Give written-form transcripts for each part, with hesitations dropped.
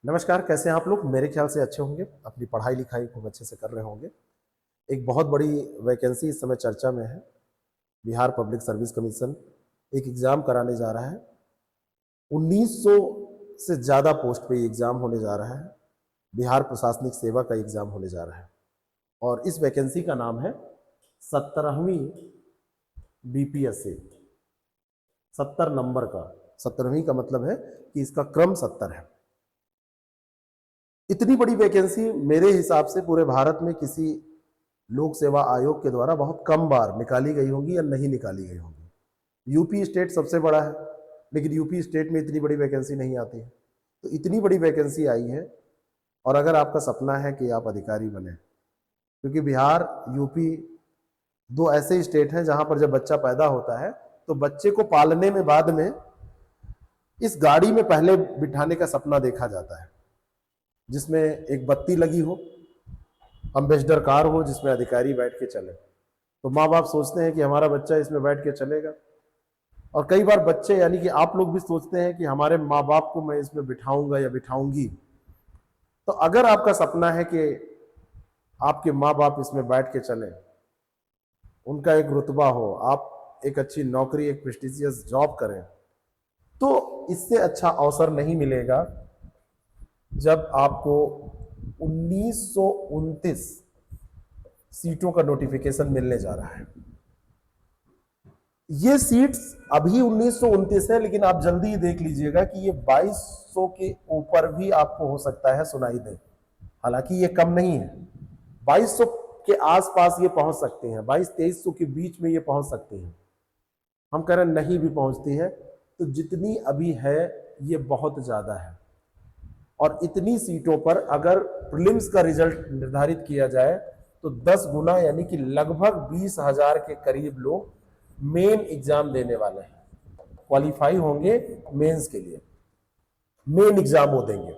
नमस्कार, कैसे हैं आप लोग? मेरे ख्याल से अच्छे होंगे, अपनी पढ़ाई लिखाई खूब अच्छे से कर रहे होंगे। एक बहुत बड़ी वैकेंसी इस समय चर्चा में है। बिहार पब्लिक सर्विस कमीशन एक एग्ज़ाम कराने जा रहा है। 1900 से ज़्यादा पोस्ट पे ये एग्ज़ाम होने जा रहा है। बिहार प्रशासनिक सेवा का एग्ज़ाम होने जा रहा है और इस वैकेंसी का नाम है 17वीं बीपीएससी। 70 नंबर का, 17वीं का मतलब है कि इसका क्रम 70 है। इतनी बड़ी वैकेंसी मेरे हिसाब से पूरे भारत में किसी लोक सेवा आयोग के द्वारा बहुत कम बार निकाली गई होंगी या नहीं निकाली गई होंगी। यूपी स्टेट सबसे बड़ा है, लेकिन यूपी स्टेट में इतनी बड़ी वैकेंसी नहीं आती है। तो इतनी बड़ी वैकेंसी आई है और अगर आपका सपना है कि आप अधिकारी बने, क्योंकि बिहार, यूपी दो ऐसे स्टेट हैं जहां पर जब बच्चा पैदा होता है तो बच्चे को पालने में बाद में इस गाड़ी में पहले बिठाने का सपना देखा जाता है, जिसमें एक बत्ती लगी हो, अम्बेसडर कार हो जिसमें अधिकारी बैठ के चले। तो माँ बाप सोचते हैं कि हमारा बच्चा इसमें बैठ के चलेगा, और कई बार बच्चे यानी कि आप लोग भी सोचते हैं कि हमारे माँ बाप को मैं इसमें बिठाऊंगा या बिठाऊंगी। तो अगर आपका सपना है कि आपके माँ बाप इसमें बैठ के चले, उनका एक रुतबा हो, आप एक अच्छी नौकरी, एक प्रेस्टिजियस जॉब करें, तो इससे अच्छा अवसर नहीं मिलेगा जब आपको 1929 सीटों का नोटिफिकेशन मिलने जा रहा है। ये सीट्स अभी 1929 है, लेकिन आप जल्दी ही देख लीजिएगा कि ये 2200 के ऊपर भी आपको हो सकता है सुनाई दे। हालांकि ये कम नहीं है, 2200 के आसपास ये पहुंच सकते हैं, 2200-2300 के बीच में ये पहुंच सकती हैं। हम कह रहे नहीं भी पहुंचती है तो जितनी अभी है ये बहुत ज्यादा है। और इतनी सीटों पर अगर प्रीलिम्स का रिजल्ट निर्धारित किया जाए तो 10 गुना यानी कि लगभग 20,000 के करीब लोग मेन एग्जाम देने वाले हैं, क्वालिफाई होंगे मेंस के लिए, मेन एग्जाम वो देंगे।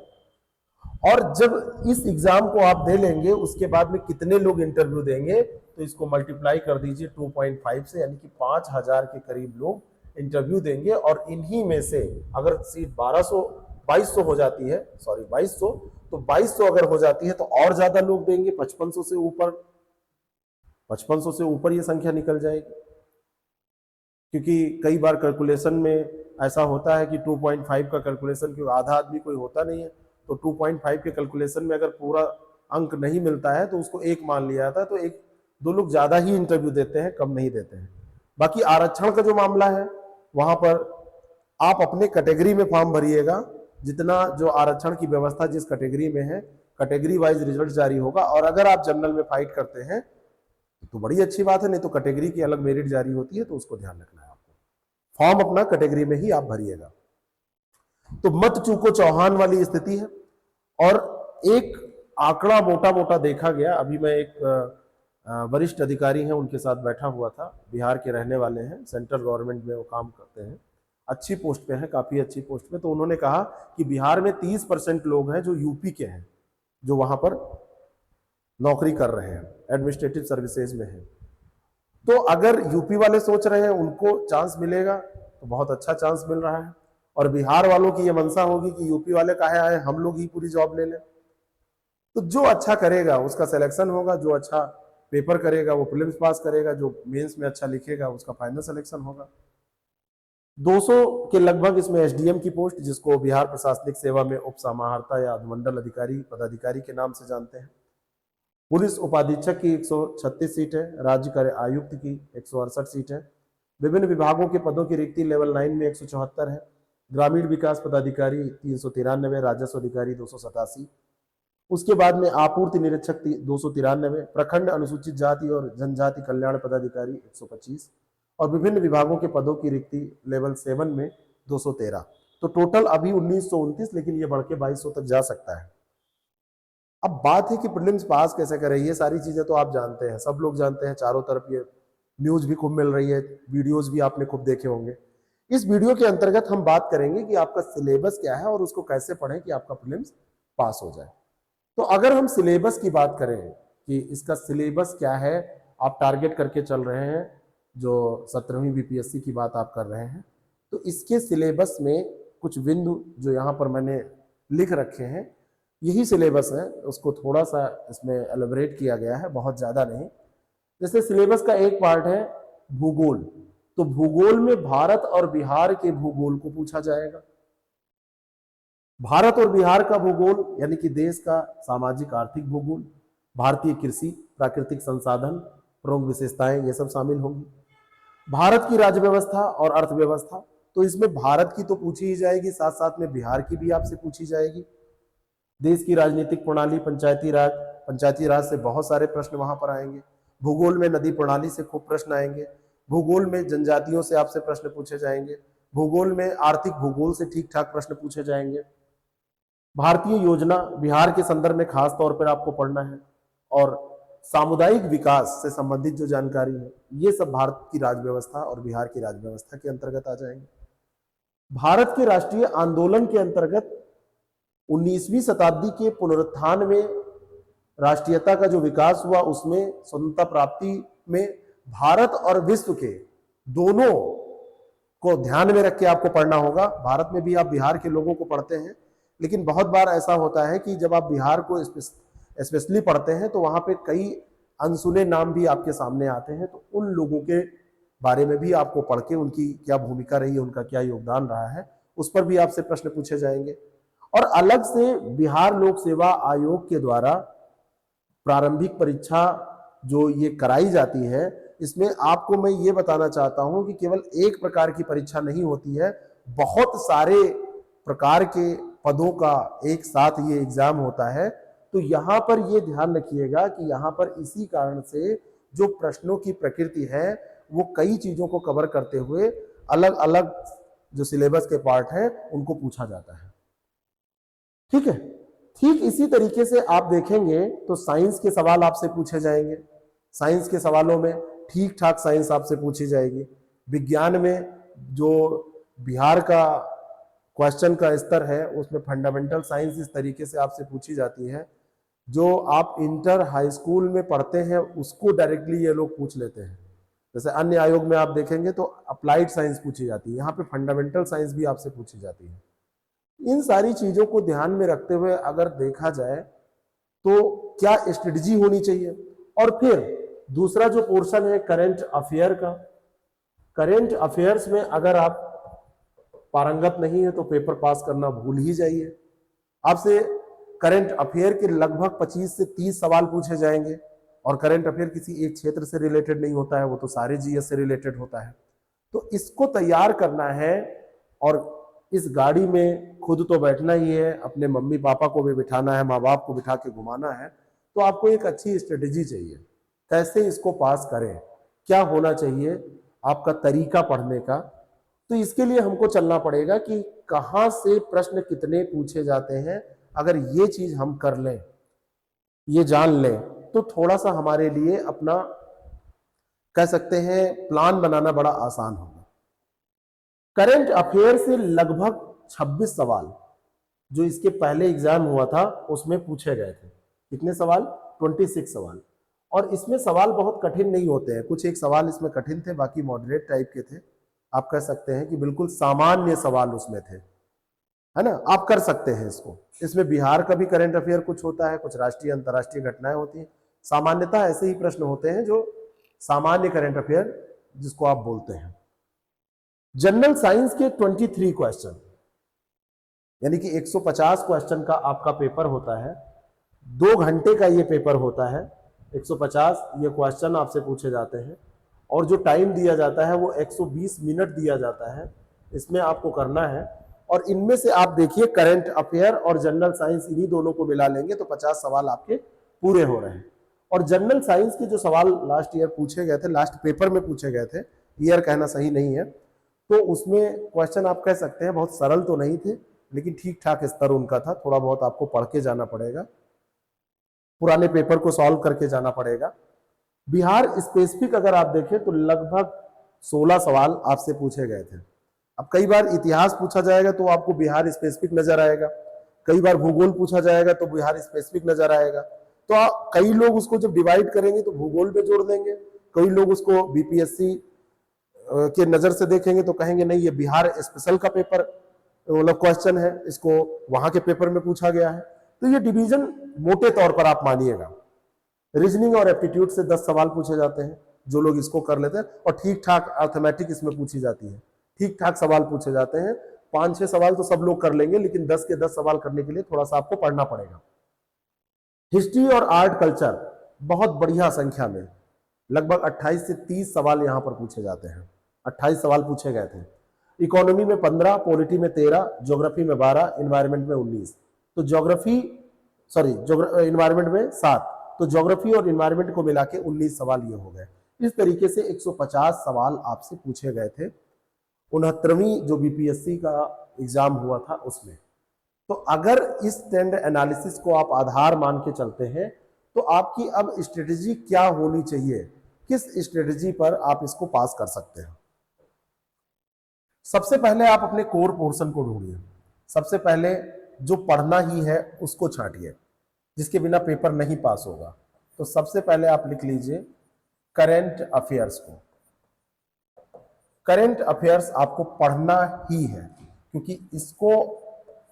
और जब इस एग्जाम को आप दे लेंगे उसके बाद में कितने लोग इंटरव्यू देंगे, तो इसको मल्टीप्लाई कर दीजिए 2.5 से, यानी कि 5,000 के करीब लोग इंटरव्यू देंगे। और इन्हीं में से अगर सीट 2200 हो जाती है, सॉरी 2200, तो 2200 अगर हो जाती है तो और ज्यादा लोग देंगे, 5500 से ऊपर, 5500 से ऊपर ये संख्या निकल जाएगी। क्योंकि कई बार कैलकुलेशन में ऐसा होता है कि 2.5 का कैलकुलेशन, क्योंकि आधा आदमी कोई होता नहीं है, तो 2.5 के कैलकुलेशन में अगर पूरा अंक नहीं मिलता है तो उसको 1 मान लिया जाता है। तो एक दो लोग ज्यादा ही इंटरव्यू देते हैं, कम नहीं देते हैं। बाकी आरक्षण का जो मामला है, वहां पर आप अपने कैटेगरी में फॉर्म भरिएगा, जितना जो आरक्षण की व्यवस्था जिस कैटेगरी में है, कैटेगरी वाइज रिजल्ट जारी होगा। और अगर आप जनरल में फाइट करते हैं तो बड़ी अच्छी बात है, नहीं तो कैटेगरी की अलग मेरिट जारी होती है, तो उसको ध्यान रखना है आपको। फॉर्म अपना कैटेगरी में ही आप भरिएगा। तो मत चूको चौहान वाली स्थिति है। और एक आंकड़ा मोटा मोटा देखा गया, अभी मैं एक वरिष्ठ अधिकारी हैं उनके साथ बैठा हुआ था, बिहार के रहने वाले हैं, सेंट्रल गवर्नमेंट में वो काम करते हैं, अच्छी पोस्ट पे हैं, काफी अच्छी पोस्ट पे। तो उन्होंने कहा कि बिहार में 30% लोग हैं जो यूपी के हैं, जो वहां पर नौकरी कर रहे हैं, एडमिनिस्ट्रेटिव सर्विसेज में है। तो अगर यूपी वाले सोच रहे हैं उनको चांस मिलेगा तो बहुत अच्छा चांस मिल रहा है, और बिहार वालों की ये मंशा होगी कि यूपी वाले काहे आए, हम लोग ही पूरी जॉब ले लें। तो जो अच्छा करेगा उसका सिलेक्शन होगा, जो अच्छा पेपर करेगा वो प्रीलिम्स पास करेगा, जो मेंस में अच्छा लिखेगा उसका फाइनल सिलेक्शन होगा। 200 के लगभग इसमें एसडीएम की पोस्ट, जिसको बिहार प्रशासनिक सेवा में उप समाहर्ता या अनुमंडल अधिकारी, पदाधिकारी के नाम से जानते हैं। पुलिस उपाधीक्षक की 136 सीट है, राज्य कर आयुक्त की 168 सीट है। विभिन्न विभागों के पदों की रिक्ति लेवल 9 में 174 है। ग्रामीण विकास पदाधिकारी 393, राजस्व अधिकारी 287, उसके बाद में आपूर्ति निरीक्षक 293, प्रखंड अनुसूचित जाति और जनजाति कल्याण पदाधिकारी 125, और विभिन्न विभागों के पदों की रिक्ति लेवल 7 में 213। तो टोटल अभी 1929, लेकिन ये बढ़ के 2200 तक जा सकता है। अब बात है कि प्रीलिम्स पास कैसे करें, ये सारी चीजें तो आप जानते हैं, सब लोग जानते हैं, चारों तरफ ये न्यूज भी खूब मिल रही है, वीडियोस भी आपने खूब देखे होंगे। इस वीडियो के अंतर्गत हम बात करेंगे कि आपका सिलेबस क्या है और उसको कैसे पढ़ें कि आपका प्रीलिम्स पास हो जाए। तो अगर हम सिलेबस की बात करें कि इसका सिलेबस क्या है, आप टारगेट करके चल रहे हैं, जो 17वीं बीपीएससी की बात आप कर रहे हैं, तो इसके सिलेबस में कुछ बिंदु जो यहाँ पर मैंने लिख रखे हैं, यही सिलेबस है, उसको थोड़ा सा इसमें एलिब्रेट किया गया है, बहुत ज़्यादा नहीं। जैसे सिलेबस का एक पार्ट है भूगोल, तो भूगोल में भारत और बिहार के भूगोल को पूछा जाएगा। भारत और बिहार का भूगोल यानी कि देश का सामाजिक आर्थिक भूगोल, भारतीय कृषि, प्राकृतिक संसाधन, प्रमुख विशेषताएं, ये सब शामिल होंगी। भारत की राज्य व्यवस्था और अर्थव्यवस्था, तो इसमें भारत की तो पूछी ही जाएगी, साथ साथ में बिहार की भी आपसे पूछी जाएगी। देश की राजनीतिक प्रणाली, पंचायती राज से बहुत सारे प्रश्न वहां पर आएंगे। भूगोल में नदी प्रणाली से खूब प्रश्न आएंगे। भूगोल में जनजातियों से आपसे प्रश्न पूछे जाएंगे। भूगोल में आर्थिक भूगोल से ठीक ठाक प्रश्न पूछे जाएंगे। भारतीय योजना बिहार के संदर्भ में खास तौर पर आपको पढ़ना है, और सामुदायिक विकास से संबंधित जो जानकारी है, ये सब भारत की राज्य व्यवस्था और बिहार की राज्य व्यवस्था के अंतर्गत आ जाएंगे। भारत के राष्ट्रीय आंदोलन के अंतर्गत 19वीं शताब्दी के पुनरुत्थान में राष्ट्रीयता का जो विकास हुआ, उसमें स्वतंत्रता प्राप्ति में भारत और विश्व के दोनों को ध्यान में रख के आपको पढ़ना होगा। भारत में भी आप बिहार के लोगों को पढ़ते हैं, लेकिन बहुत बार ऐसा होता है कि जब आप बिहार को स्पेशली पढ़ते हैं तो वहां पे कई अनसुने नाम भी आपके सामने आते हैं, तो उन लोगों के बारे में भी आपको पढ़ के उनकी क्या भूमिका रही है, उनका क्या योगदान रहा है, उस पर भी आपसे प्रश्न पूछे जाएंगे। और अलग से बिहार लोक सेवा आयोग के द्वारा प्रारंभिक परीक्षा जो ये कराई जाती है, इसमें आपको मैं ये बताना चाहता हूं कि केवल एक प्रकार की परीक्षा नहीं होती है, बहुत सारे प्रकार के पदों का एक साथ ये एग्जाम होता है। तो यहाँ पर ये ध्यान रखिएगा कि यहाँ पर इसी कारण से जो प्रश्नों की प्रकृति है वो कई चीजों को कवर करते हुए अलग अलग जो सिलेबस के पार्ट है उनको पूछा जाता है। ठीक है, ठीक इसी तरीके से आप देखेंगे तो साइंस के सवाल आपसे पूछे जाएंगे। साइंस के सवालों में ठीक ठाक साइंस आपसे पूछी जाएगी। विज्ञान में जो बिहार का क्वेश्चन का स्तर है उसमें फंडामेंटल साइंस इस तरीके से आपसे पूछी जाती है, जो आप इंटर हाई स्कूल में पढ़ते हैं उसको डायरेक्टली ये लोग पूछ लेते हैं। जैसे अन्य आयोग में आप देखेंगे तो अप्लाइड साइंस पूछी जाती है, यहाँ पे फंडामेंटल साइंस भी आपसे पूछी जाती है। इन सारी चीजों को ध्यान में रखते हुए अगर देखा जाए तो क्या स्ट्रेटजी होनी चाहिए। और फिर दूसरा जो पोर्शन है करंट अफेयर का, करंट अफेयर्स में अगर आप पारंगत नहीं है तो पेपर पास करना भूल ही जाइए। आपसे करंट अफेयर के लगभग 25 से 30 सवाल पूछे जाएंगे, और करंट अफेयर किसी एक क्षेत्र से रिलेटेड नहीं होता है, वो तो सारे जीएस से रिलेटेड होता है। तो इसको तैयार करना है, और इस गाड़ी में खुद तो बैठना ही है, अपने मम्मी पापा को भी बिठाना है, माँ बाप को बिठा के घुमाना है, तो आपको एक अच्छी स्ट्रेटेजी चाहिए कैसे इसको पास करें, क्या होना चाहिए आपका तरीका पढ़ने का। तो इसके लिए हमको चलना पड़ेगा कि कहाँ से प्रश्न कितने पूछे जाते हैं। अगर ये चीज हम कर लें, ये जान लें, तो थोड़ा सा हमारे लिए अपना कह सकते हैं प्लान बनाना बड़ा आसान होगा। करंट अफेयर से लगभग 26 सवाल जो इसके पहले एग्जाम हुआ था उसमें पूछे गए थे। कितने सवाल? 26 सवाल। और इसमें सवाल बहुत कठिन नहीं होते हैं, कुछ एक सवाल इसमें कठिन थे, बाकी मॉडरेट टाइप के थे। आप कह सकते हैं कि बिल्कुल सामान्य सवाल उसमें थे, है ना। आप कर सकते हैं इसको। इसमें बिहार का भी करंट अफेयर कुछ होता है, कुछ राष्ट्रीय अंतर्राष्ट्रीय घटनाएं होती हैं। सामान्यतः ऐसे ही प्रश्न होते हैं जो सामान्य करंट अफेयर जिसको आप बोलते हैं। जनरल साइंस के 23 क्वेश्चन यानी कि 150 क्वेश्चन का आपका पेपर होता है। 2 घंटे का ये पेपर होता है। 150 ये क्वेश्चन आपसे पूछे जाते हैं, और जो टाइम दिया जाता है वो 120 मिनट दिया जाता है। इसमें आपको करना है, और इनमें से आप देखिए करंट अफेयर और जनरल साइंस इन्हीं दोनों को मिला लेंगे तो 50 सवाल आपके पूरे हो रहे हैं। और जनरल साइंस के जो सवाल लास्ट ईयर पूछे गए थे, लास्ट पेपर में पूछे गए थे, ईयर कहना सही नहीं है, तो उसमें क्वेश्चन आप कह सकते हैं बहुत सरल तो नहीं थे, लेकिन ठीक ठाक स्तर उनका था। थोड़ा बहुत आपको पढ़ के जाना पड़ेगा, पुराने पेपर को सॉल्व करके जाना पड़ेगा। बिहार स्पेसिफिक अगर आप देखें तो लगभग 16 सवाल आपसे पूछे गए थे। अब कई बार इतिहास पूछा जाएगा तो आपको बिहार स्पेसिफिक नजर आएगा, कई बार भूगोल पूछा जाएगा तो बिहार स्पेसिफिक नजर आएगा। तो कई लोग उसको जब डिवाइड करेंगे तो भूगोल में जोड़ देंगे, कई लोग उसको बीपीएससी के नजर से देखेंगे तो कहेंगे नहीं ये बिहार स्पेशल का पेपर मतलब क्वेश्चन है, इसको वहां के पेपर में पूछा गया है। तो ये डिवीजन मोटे तौर पर आप मानिएगा। रीजनिंग और एप्टीट्यूड से 10 सवाल पूछे जाते हैं, जो लोग इसको कर लेते हैं, और ठीक ठाक अर्थमेटिक इसमें पूछी जाती है, ठीक ठाक सवाल पूछे जाते हैं। 5-6 सवाल तो सब लोग कर लेंगे, लेकिन 10 के 10 सवाल करने के लिए थोड़ा सा आपको पढ़ना पड़ेगा। हिस्ट्री और आर्ट कल्चर बहुत बढ़िया संख्या में, लगभग 28 से 30 सवाल यहां पर पूछे जाते हैं। 28 सवाल पूछे गए थे। इकोनॉमी में 15, पॉलिटी में 13, ज्योग्राफी में 12, इन्वायरमेंट में 19। तो इन्वायरमेंट में 7, तो ज्योग्राफी और इन्वायरमेंट को मिला के 19 सवाल ये हो गए। इस तरीके से 150 सवाल आपसे पूछे गए थे 69वीं जो बीपीएससी का एग्जाम हुआ था उसमें। तो अगर इस ट्रेंड एनालिसिस को आप आधार मान के चलते हैं, तो आपकी अब स्ट्रेटेजी क्या होनी चाहिए, किस स्ट्रेटेजी पर आप इसको पास कर सकते हैं। सबसे पहले आप अपने कोर पोर्शन को ढूंढिए। सबसे पहले जो पढ़ना ही है उसको छांटिए, जिसके बिना पेपर नहीं पास होगा। तो सबसे पहले आप लिख लीजिए करंट अफेयर्स को। करंट अफेयर्स आपको पढ़ना ही है, क्योंकि इसको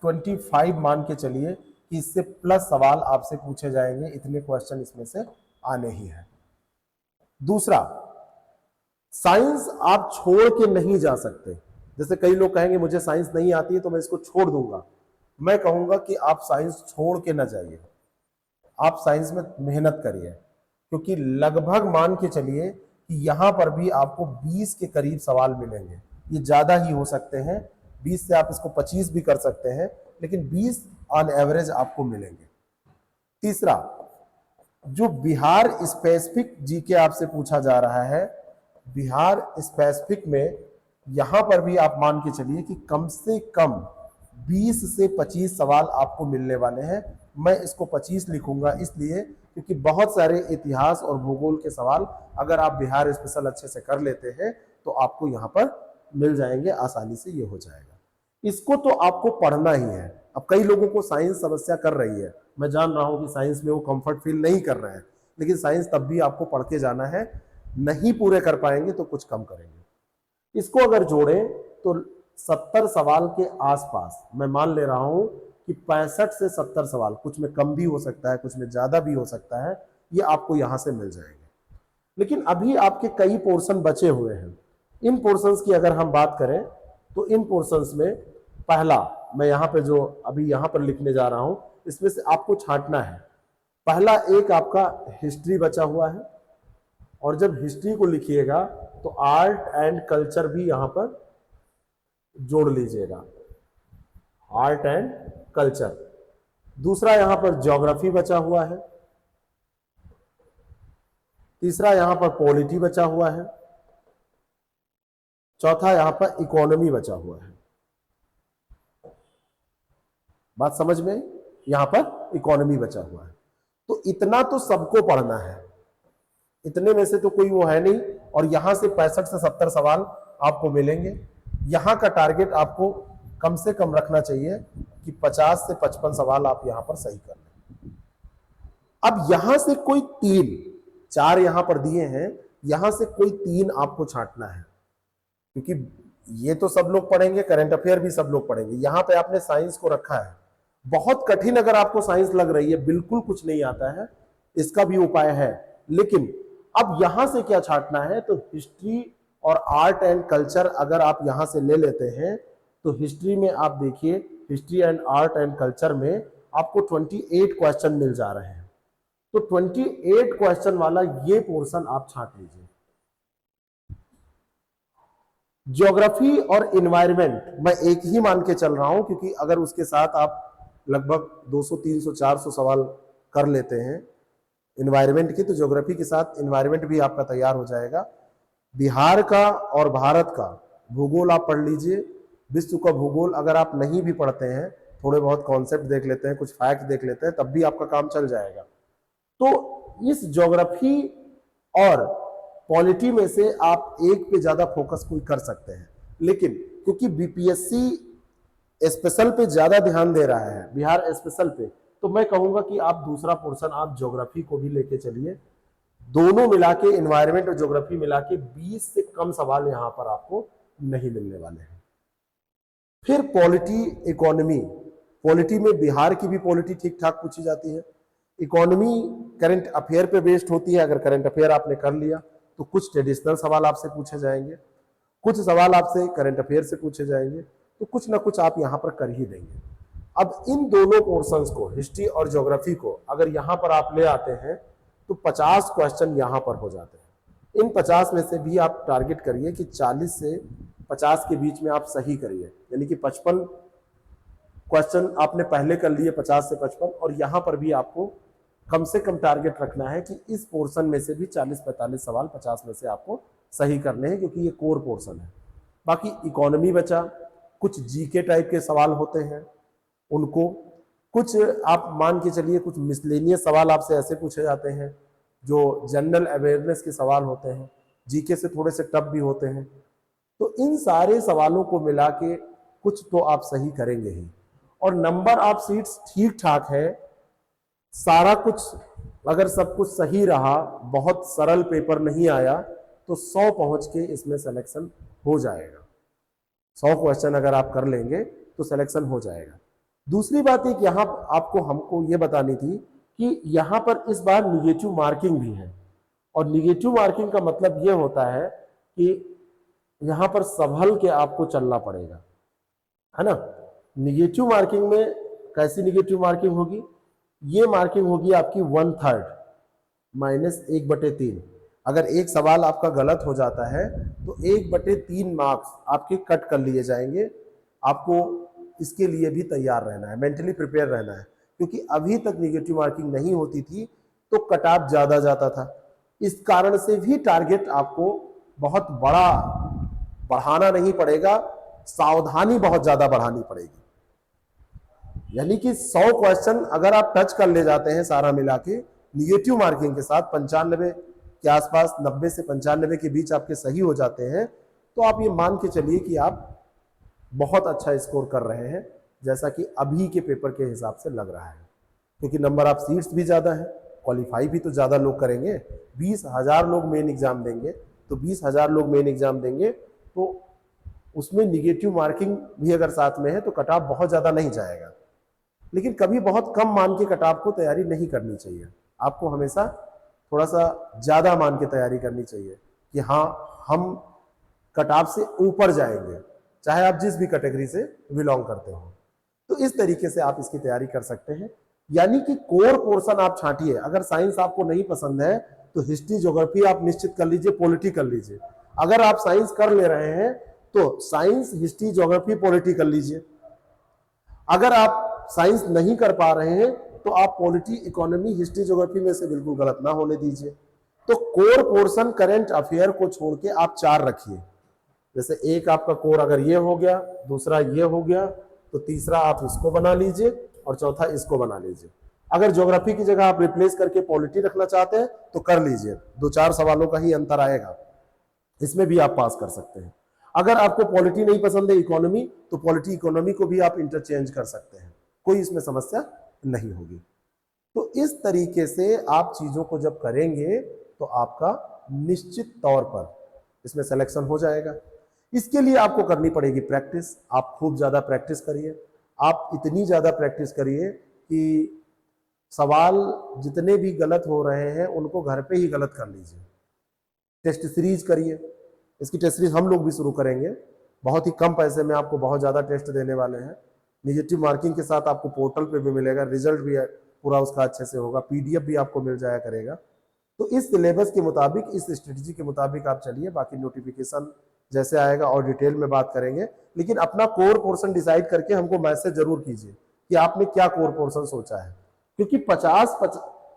25 मान के चलिए कि इससे प्लस सवाल आपसे पूछे जाएंगे, इतने क्वेश्चन इसमें से आने ही है। दूसरा, साइंस आप छोड़ के नहीं जा सकते। जैसे कई लोग कहेंगे मुझे साइंस नहीं आती है तो मैं इसको छोड़ दूंगा। मैं कहूंगा कि आप साइंस छोड़ के ना जाइए, आप साइंस में मेहनत करिए, क्योंकि लगभग मान के चलिए कि यहां पर भी आपको 20 के करीब सवाल मिलेंगे। ये ज्यादा ही हो सकते हैं, 20 से आप इसको 25 भी कर सकते हैं, लेकिन 20 ऑन एवरेज आपको मिलेंगे। तीसरा, जो बिहार स्पेसिफिक जीके आपसे पूछा जा रहा है, बिहार स्पेसिफिक में यहां पर भी आप मान के चलिए कि कम से कम 20 से 25 सवाल आपको मिलने वाले हैं। मैं इसको 25 लिखूंगा इसलिए क्योंकि बहुत सारे इतिहास और भूगोल के सवाल अगर आप बिहार स्पेशल अच्छे से कर लेते हैं तो आपको यहाँ पर मिल जाएंगे, आसानी से ये हो जाएगा। इसको तो आपको पढ़ना ही है। अब कई लोगों को साइंस समस्या कर रही है, मैं जान रहा हूं कि साइंस में वो कंफर्ट फील नहीं कर रहे हैं, लेकिन साइंस तब भी आपको पढ़ के जाना है। नहीं पूरे कर पाएंगे तो कुछ कम करेंगे। इसको अगर जोड़ें तो 70 सवाल के आसपास, मैं मान ले रहा हूं कि 65 से 70 सवाल, कुछ में कम भी हो सकता है, कुछ में ज्यादा भी हो सकता है, ये आपको यहां से मिल जाएंगे। लेकिन अभी आपके कई पोर्शन बचे हुए हैं। इन पोर्शंस की अगर हम बात करें तो इन पोर्शंस में पहला, मैं यहां पे जो अभी यहां पर लिखने जा रहा हूं, इसमें से आपको छांटना है। पहला एक आपका हिस्ट्री बचा हुआ है, और जब हिस्ट्री को लिखिएगा तो आर्ट एंड कल्चर भी यहां पर जोड़ लीजिएगा, आर्ट एंड कल्चर। दूसरा यहां पर ज्योग्राफी बचा हुआ है। तीसरा यहां पर पॉलिटी बचा हुआ है। चौथा यहां पर इकोनॉमी बचा हुआ है। बात समझ में? यहां पर इकोनॉमी बचा हुआ है। तो इतना तो सबको पढ़ना है, इतने में से तो कोई वो है नहीं। और यहां से 65 से 70 सवाल आपको मिलेंगे। यहां का टारगेट आपको कम से कम रखना चाहिए कि 50 से 55 सवाल आप यहां पर सही कर लें। अब यहां से कोई 4 यहां पर दिए हैं, यहां से कोई 3 आपको छांटना है, क्योंकि ये तो सब लोग पढ़ेंगे, करंट अफेयर भी सब लोग पढ़ेंगे। यहां पे आपने साइंस को रखा है। बहुत कठिन अगर आपको साइंस लग रही है, बिल्कुल कुछ नहीं आता है, इसका भी उपाय है। लेकिन अब यहां से क्या छांटना है, तो हिस्ट्री और आर्ट एंड कल्चर अगर आप यहां से ले लेते हैं तो हिस्ट्री में आप देखिए, history and art and culture में आपको 28 क्वेश्चन मिल जा रहे हैं। तो 28 क्वेश्चन वाला ये पोर्शन आप छांट लीजिए। ज्योग्राफी और इन्वायरमेंट मैं एक ही मान के चल रहा हूं, क्योंकि अगर उसके साथ आप लगभग 200, 300, 400 सवाल कर लेते हैं इन्वायरमेंट की, तो ज्योग्राफी के साथ इन्वायरमेंट भी आपका तैयार हो जाएगा। बिहार का और भारत का भूगोल आप पढ़ लीजिए। विश्व का भूगोल अगर आप नहीं भी पढ़ते हैं, थोड़े बहुत कॉन्सेप्ट देख लेते हैं, कुछ फैक्ट देख लेते हैं, तब भी आपका काम चल जाएगा। तो इस ज्योग्राफी और पॉलिटी में से आप एक पे ज्यादा फोकस कोई कर सकते हैं। लेकिन क्योंकि बीपीएससी स्पेशल पे ज्यादा ध्यान दे रहा है, बिहार स्पेशल पे, तो मैं कहूंगा कि आप दूसरा पोर्शन आप ज्योग्राफी को भी लेके चलिए। दोनों मिला के, एनवायरमेंट और ज्योग्राफी मिला के 20 से कम सवाल यहां पर आपको नहीं मिलने वाले हैं। फिर पॉलिटी, इकोनॉमी, पॉलिटी में बिहार की भी पॉलिटी ठीक ठाक पूछी जाती है। इकोनॉमी करंट अफेयर पे बेस्ड होती है, अगर करंट अफेयर आपने कर लिया तो कुछ ट्रेडिशनल सवाल आपसे पूछे जाएंगे, कुछ सवाल आपसे करंट अफेयर से पूछे जाएंगे, तो कुछ ना कुछ आप यहाँ पर कर ही देंगे। अब इन दोनों पोर्शंस को, हिस्ट्री और ज्योग्राफी को, अगर यहाँ पर आप ले आते हैं तो 50 क्वेश्चन यहाँ पर हो जाते हैं। इन 50 में से भी आप टारगेट करिए कि 40 से 50 के बीच में आप सही करिए, यानी कि 55 क्वेश्चन आपने पहले कर लिए, 50 से 55, और यहाँ पर भी आपको कम से कम टारगेट रखना है कि इस पोर्शन में से भी 40-45 सवाल 50 में से आपको सही करने हैं, क्योंकि ये कोर पोर्शन है। बाकी इकोनॉमी बचा, कुछ जीके टाइप के सवाल होते हैं उनको, कुछ आप मान के चलिए कुछ मिसलेनियस सवाल आपसे ऐसे पूछे जाते हैं जो जनरल अवेयरनेस के सवाल होते हैं, जीके से थोड़े से टफ भी होते हैं। तो इन सारे सवालों को मिला के कुछ तो आप सही करेंगे ही, और नंबर ऑफ सीट्स ठीक ठाक है, सारा कुछ अगर सब कुछ सही रहा, बहुत सरल पेपर नहीं आया, तो 100 पहुंच के इसमें सिलेक्शन हो जाएगा। 100 क्वेश्चन अगर आप कर लेंगे तो सिलेक्शन हो जाएगा। दूसरी बात एक यहाँ आपको हमको ये बतानी थी कि यहाँ पर इस बार निगेटिव मार्किंग भी है, और निगेटिव मार्किंग का मतलब ये होता है कि यहाँ पर संभल के आपको चलना पड़ेगा, है ना। निगेटिव मार्किंग में कैसी निगेटिव मार्किंग होगी? ये मार्किंग होगी आपकी 1/3 -1/3। अगर एक सवाल आपका गलत हो जाता है तो 1/3 मार्क्स आपके कट कर लिए जाएंगे। आपको इसके लिए भी तैयार रहना है, मेंटली प्रिपेयर रहना है, क्योंकि अभी तक निगेटिव मार्किंग नहीं होती थी तो कट ऑफ ज्यादा जाता था। इस कारण से भी टारगेट आपको बहुत बड़ा बढ़ाना नहीं पड़ेगा, सावधानी बहुत ज्यादा बढ़ानी पड़ेगी। यानी कि 100 क्वेश्चन अगर आप टच कर ले जाते हैं सारा मिला के निगेटिव मार्किंग के साथ, 95 के आसपास, 90 से 95 के बीच आपके सही हो जाते हैं, तो आप ये मान के चलिए कि आप बहुत अच्छा स्कोर कर रहे हैं, जैसा कि अभी के पेपर के हिसाब से लग रहा है। क्योंकि नंबर ऑफ सीट्स भी ज़्यादा है, क्वालिफाई भी तो ज़्यादा लोग करेंगे। 20,000 लोग मेन एग्जाम देंगे, तो 20,000 लोग मेन एग्जाम देंगे तो उसमें निगेटिव मार्किंग भी अगर साथ में है तो कट ऑफ बहुत ज़्यादा नहीं जाएगा। लेकिन कभी बहुत कम मान के कट ऑफ को तैयारी नहीं करनी चाहिए, आपको हमेशा थोड़ा सा ज़्यादा मान के तैयारी करनी चाहिए कि हाँ हम कट ऑफ से ऊपर जाएंगे, चाहे आप जिस भी कैटेगरी से बिलोंग करते हो। तो इस तरीके से आप इसकी तैयारी कर सकते हैं। यानी कि कोर पोर्शन आप छांटिए। अगर साइंस आपको नहीं पसंद है तो हिस्ट्री ज्योग्राफी आप निश्चित कर लीजिए, पॉलिटी कर लीजिए। अगर आप साइंस कर ले रहे हैं तो साइंस, हिस्ट्री, ज्योग्राफी, पॉलिटी कर लीजिए। अगर आप साइंस नहीं कर पा रहे हैं तो आप पॉलिटी, इकोनॉमी, हिस्ट्री, ज्योग्राफी में से बिल्कुल गलत ना होने दीजिए। तो कोर पोर्शन करंट अफेयर को छोड़ के आप 4 रखिए। जैसे एक आपका कोर अगर ये हो गया, दूसरा ये हो गया, तो तीसरा आप इसको बना लीजिए और चौथा इसको बना लीजिए। अगर ज्योग्राफी की जगह आप रिप्लेस करके पॉलिटी रखना चाहते हैं तो कर लीजिए, 2-4 सवालों का ही अंतर आएगा, इसमें भी आप पास कर सकते हैं। अगर आपको पॉलिटी नहीं पसंद है, इकोनॉमी, तो पॉलिटी इकोनॉमी को भी आप इंटरचेंज कर सकते हैं, कोई इसमें समस्या नहीं होगी। तो इस तरीके से आप चीजों को जब करेंगे तो आपका निश्चित तौर पर इसमें सिलेक्शन हो जाएगा। इसके लिए आपको करनी पड़ेगी प्रैक्टिस। आप खूब ज्यादा प्रैक्टिस करिए, आप इतनी ज्यादा प्रैक्टिस करिए कि सवाल जितने भी गलत हो रहे हैं उनको घर पे ही गलत कर लीजिए। टेस्ट सीरीज करिए, इसकी टेस्ट सीरीज हम लोग भी शुरू करेंगे, बहुत ही कम पैसे में आपको बहुत ज्यादा टेस्ट देने वाले हैं। निगेटिव मार्किंग के साथ आपको पोर्टल पे भी मिलेगा, रिजल्ट भी पूरा उसका अच्छे से होगा, पीडीएफ भी आपको मिल जाया करेगा। तो इस सिलेबस के मुताबिक, इस स्ट्रेटजी के मुताबिक आप चलिए। बाकी नोटिफिकेशन जैसे आएगा और डिटेल में बात करेंगे, लेकिन अपना कोर पोर्शन डिसाइड करके हमको मैसेज जरूर कीजिए कि आपने क्या कोर पोर्शन सोचा है। क्योंकि 50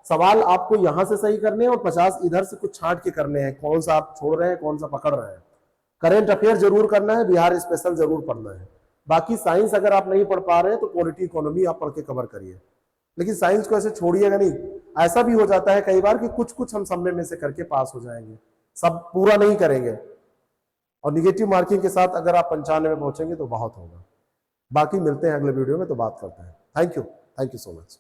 सवाल आपको यहां से सही करने हैं और 50 इधर से कुछ छांट के करने हैं, कौन सा आप छोड़ रहे हैं, कौन सा पकड़ रहे हैं। करंट अफेयर जरूर करना है, बिहार स्पेशल जरूर पढ़ना है। बाकी साइंस अगर आप नहीं पढ़ पा रहे हैं तो पॉलिटी, इकोनॉमी आप पढ़ के कवर करिए, लेकिन साइंस को ऐसे छोड़िएगा नहीं। ऐसा भी हो जाता है कई बार कि कुछ कुछ हम सब में से करके पास हो जाएंगे, सब पूरा नहीं करेंगे, और निगेटिव मार्किंग के साथ अगर आप 95 में पहुंचेंगे तो बहुत होगा। बाकी मिलते हैं अगले वीडियो में, तो बात करते हैं। Thank you so much.